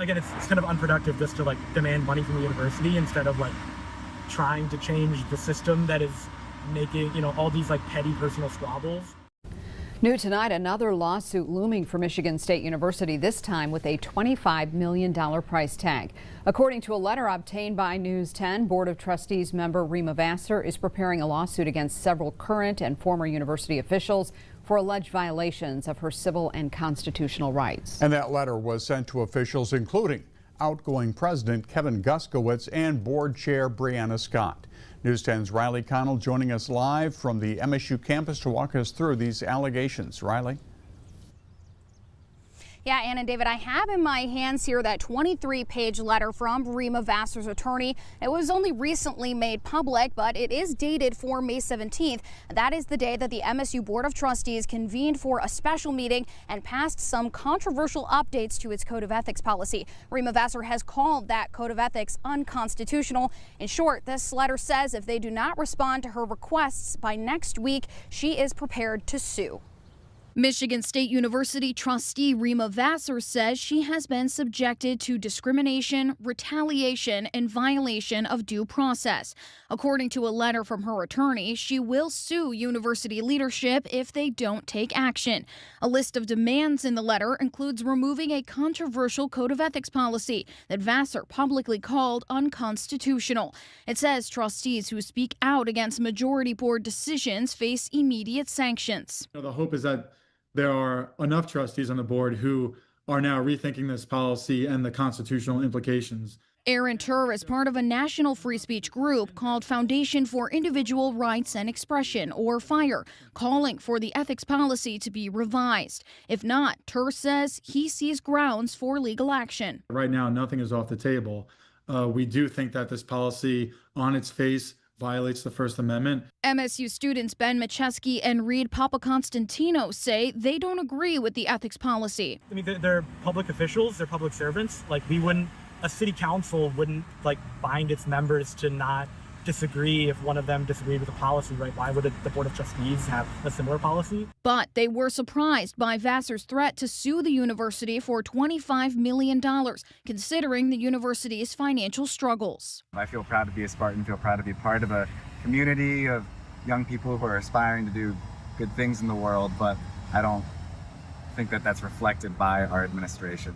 Again, it's kind of unproductive just to demand money from the university instead of trying to change the system that is making, all these petty personal squabbles. New tonight, another lawsuit looming for Michigan State University, this time with a $25 million price tag. According to a letter obtained by News 10, Board of Trustees member Rima Vassar is preparing a lawsuit against several current and former university officials for alleged violations of her civil and constitutional rights. And that letter was sent to officials including outgoing President Kevin Guskiewicz and Board Chair Brianna Scott. News 10's Riley Connell joining us live from the MSU campus to walk us through these allegations. Riley? Yeah, Ann and David, I have in my hands here that 23-page letter from Rima Vassar's attorney. It was only recently made public, but it is dated for May 17th. That is the day that the MSU Board of Trustees convened for a special meeting and passed some controversial updates to its Code of Ethics policy. Rima Vassar has called that Code of Ethics unconstitutional. In short, this letter says if they do not respond to her requests by next week, she is prepared to sue. Michigan State University trustee Rima Vassar says she has been subjected to discrimination, retaliation, and violation of due process. According to a letter from her attorney, she will sue university leadership if they don't take action. A list of demands in the letter includes removing a controversial Code of Ethics policy that Vassar publicly called unconstitutional. It says trustees who speak out against majority board decisions face immediate sanctions. The hope is that there are enough trustees on the board who are now rethinking this policy and the constitutional implications. Aaron Turr is part of a national free speech group called Foundation for Individual Rights and Expression, or FIRE, calling for the ethics policy to be revised. If not, Turr says he sees grounds for legal action. Right now, nothing is off the table. We do think that this policy on its face violates the First Amendment. MSU students Ben Macheski and Reed Papaconstantino say they don't agree with the ethics policy. I mean, they're public officials, they're public servants. A city council wouldn't bind its members to not disagree if one of them disagreed with a policy, right? Why would the Board of Trustees have a similar policy? But they were surprised by Vassar's threat to sue the university for $25 million, considering the university's financial struggles. I feel proud to be a Spartan, feel proud to be part of a community of young people who are aspiring to do good things in the world, but I don't think that that's reflected by our administration.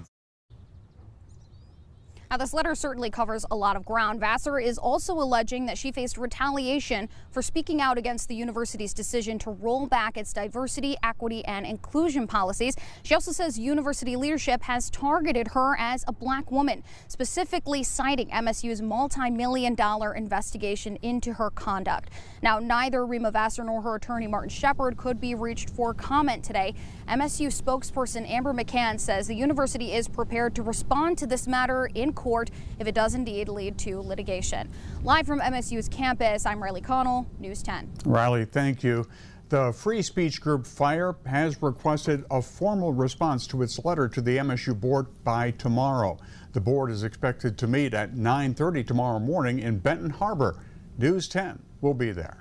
Now, this letter certainly covers a lot of ground. Vassar is also alleging that she faced retaliation for speaking out against the university's decision to roll back its diversity, equity, and inclusion policies. She also says university leadership has targeted her as a black woman, specifically citing MSU's multi-million-dollar investigation into her conduct. Now, neither Rima Vassar nor her attorney Martin Shepard could be reached for comment today. MSU spokesperson Amber McCann says the university is prepared to respond to this matter in court if it does indeed lead to litigation. Live from MSU's campus, I'm Riley Connell, News 10. Riley, thank you. The free speech group FIRE has requested a formal response to its letter to the MSU board by tomorrow. The board is expected to meet at 9:30 tomorrow morning in Benton Harbor. News 10 will be there.